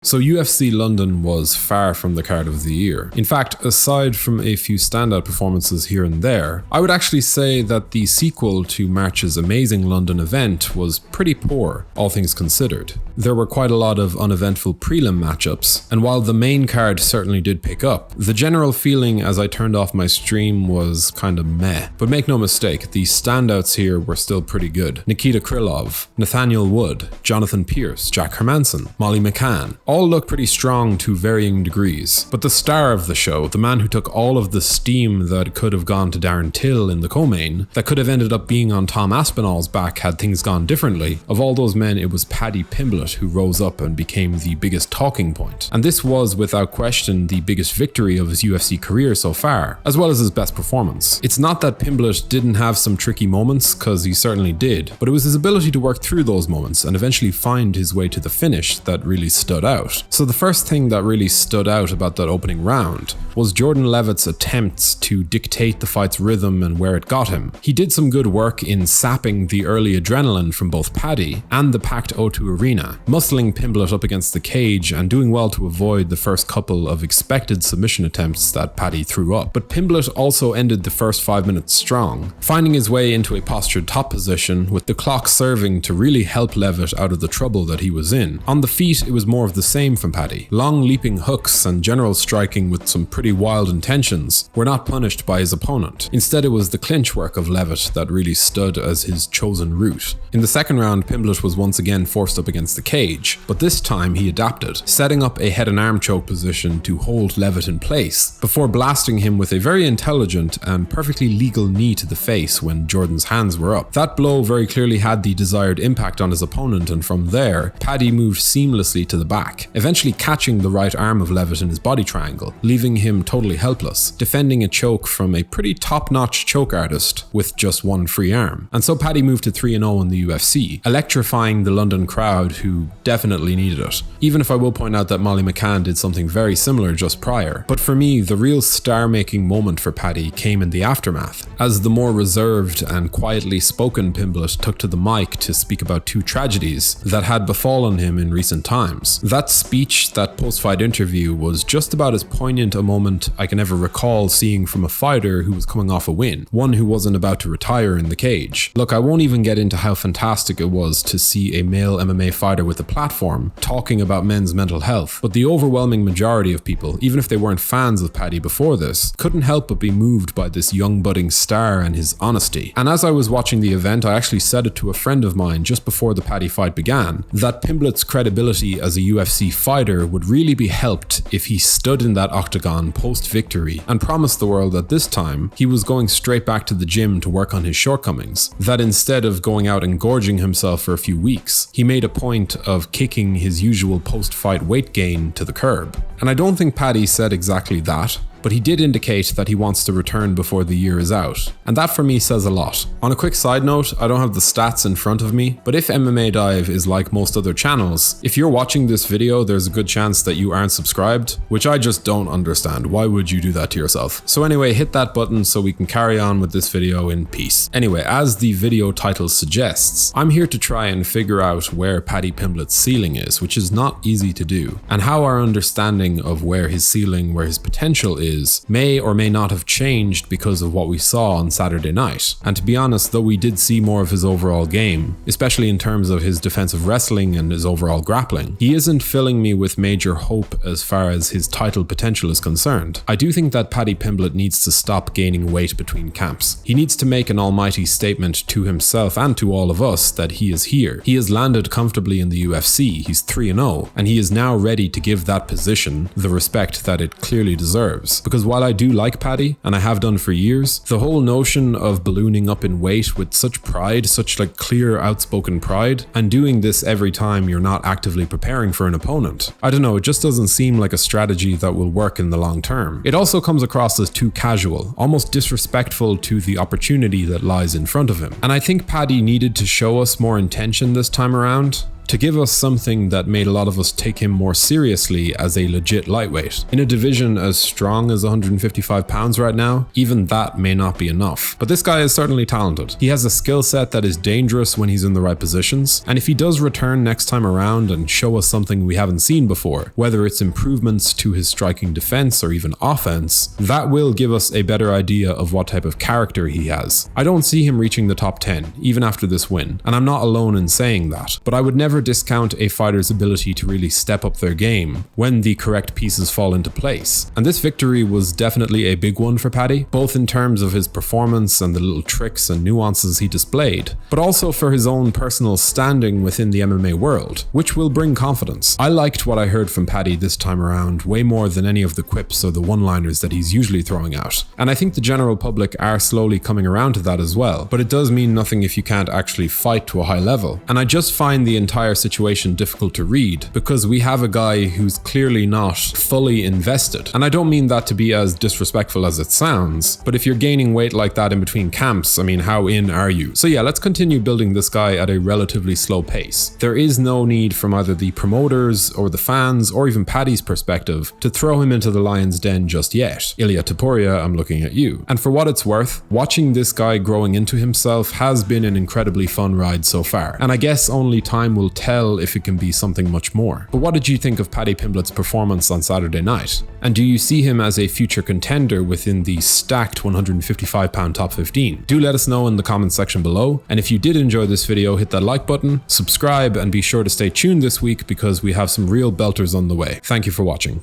So UFC London was far from the card of the year. In fact, aside from a few standout performances here and there, I would actually say that the sequel to March's amazing London event was pretty poor, all things considered. There were quite a lot of uneventful prelim matchups, and while the main card certainly did pick up, the general feeling as I turned off my stream was kind of meh. But make no mistake, the standouts here were still pretty good. Nikita Krylov, Nathaniel Wood, Jonathan Pierce, Jack Hermansson, Molly McCann, all look pretty strong to varying degrees. But the star of the show, the man who took all of the steam that could have gone to Darren Till in the co-main, that could have ended up being on Tom Aspinall's back had things gone differently, of all those men it was Paddy Pimblett who rose up and became the biggest talking point. And this was without question the biggest victory of his UFC career so far, as well as his best performance. It's not that Pimblett didn't have some tricky moments, cause he certainly did, but it was his ability to work through those moments and eventually find his way to the finish that really stood out. So the first thing that really stood out about that opening round was Jordan Levitt's attempts to dictate the fight's rhythm and where it got him. He did some good work in sapping the early adrenaline from both Paddy and the packed O2 arena, muscling Pimblett up against the cage and doing well to avoid the first couple of expected submission attempts that Paddy threw up. But Pimblett also ended the first 5 minutes strong, finding his way into a postured top position with the clock serving to really help Levitt out of the trouble that he was in. On the feet, it was more of the same from Paddy. Long leaping hooks and general striking with some pretty wild intentions were not punished by his opponent. Instead, it was the clinch work of Levitt that really stood as his chosen route. In the second round, Pimblett was once again forced up against the cage, but this time he adapted, setting up a head and arm choke position to hold Levitt in place, before blasting him with a very intelligent and perfectly legal knee to the face when Jordan's hands were up. That blow very clearly had the desired impact on his opponent, and from there, Paddy moved seamlessly to the back, eventually catching the right arm of Levitt in his body triangle, leaving him totally helpless, defending a choke from a pretty top-notch choke artist with just one free arm. And so Paddy moved to 3-0 in the UFC, electrifying the London crowd who definitely needed it. Even if I will point out that Molly McCann did something very similar just prior. But for me, the real star-making moment for Paddy came in the aftermath, as the more reserved and quietly spoken Pimblett took to the mic to speak about two tragedies that had befallen him in recent times. That speech, that post-fight interview, was just about as poignant a moment I can ever recall seeing from a fighter who was coming off a win, one who wasn't about to retire in the cage. Look, I won't even get into how fantastic it was to see a male MMA fighter with a platform talking about men's mental health, but the overwhelming majority of people, even if they weren't fans of Paddy before this, couldn't help but be moved by this young budding star and his honesty. And as I was watching the event, I actually said it to a friend of mine just before the Paddy fight began, that Pimblett's credibility as a UFC fighter would really be helped if he stood in that octagon post-victory and promised the world that this time he was going straight back to the gym to work on his shortcomings, that instead of going out and gorging himself for a few weeks, he made a point of kicking his usual post-fight weight gain to the curb. And I don't think Paddy said exactly that, but he did indicate that he wants to return before the year is out. And that for me says a lot. On a quick side note, I don't have the stats in front of me, but if MMA Dive is like most other channels, if you're watching this video, there's a good chance that you aren't subscribed, which I just don't understand. Why would you do that to yourself? So anyway, hit that button so we can carry on with this video in peace. Anyway, as the video title suggests, I'm here to try and figure out where Paddy Pimblett's ceiling is, which is not easy to do, and how our understanding of where his ceiling, where his potential is, may or may not have changed because of what we saw on Saturday night. And to be honest, though we did see more of his overall game, especially in terms of his defensive wrestling and his overall grappling, he isn't filling me with major hope as far as his title potential is concerned. I do think that Paddy Pimblett needs to stop gaining weight between camps. He needs to make an almighty statement to himself and to all of us that he is here. He has landed comfortably in the UFC, he's 3-0, and he is now ready to give that position the respect that it clearly deserves. Because while I do like Paddy, and I have done for years, the whole notion of ballooning up in weight with such pride, such like clear outspoken pride, and doing this every time you're not actively preparing for an opponent, I don't know, it just doesn't seem like a strategy that will work in the long term. It also comes across as too casual, almost disrespectful to the opportunity that lies in front of him. And I think Paddy needed to show us more intention this time around. to give us something that made a lot of us take him more seriously as a legit lightweight. In a division as strong as 155 pounds right now, even that may not be enough. But this guy is certainly talented. He has a skill set that is dangerous when he's in the right positions, and if he does return next time around and show us something we haven't seen before, whether it's improvements to his striking defense or even offense, that will give us a better idea of what type of character he has. I don't see him reaching the top 10, even after this win, and I'm not alone in saying that, but I would never discount a fighter's ability to really step up their game when the correct pieces fall into place. And this victory was definitely a big one for Paddy, both in terms of his performance and the little tricks and nuances he displayed, but also for his own personal standing within the MMA world, which will bring confidence. I liked what I heard from Paddy this time around way more than any of the quips or the one-liners that he's usually throwing out, and I think the general public are slowly coming around to that as well, but it does mean nothing if you can't actually fight to a high level. And I just find the entire situation difficult to read because we have a guy who's clearly not fully invested, and I don't mean that to be as disrespectful as it sounds, but if you're gaining weight like that in between camps, I mean, how in are you? So yeah, let's continue building this guy at a relatively slow pace. There is no need from either the promoters or the fans or even Paddy's perspective to throw him into the lion's den just yet. Ilya Topuria, I'm looking at you. And for what it's worth, watching this guy growing into himself has been an incredibly fun ride so far, and I guess only time will tell if it can be something much more. But what did you think of Paddy Pimblett's performance on Saturday night? And do you see him as a future contender within the stacked 155-pound top 15? Do let us know in the comments section below, and if you did enjoy this video, hit that like button, subscribe, and be sure to stay tuned this week because we have some real belters on the way. Thank you for watching.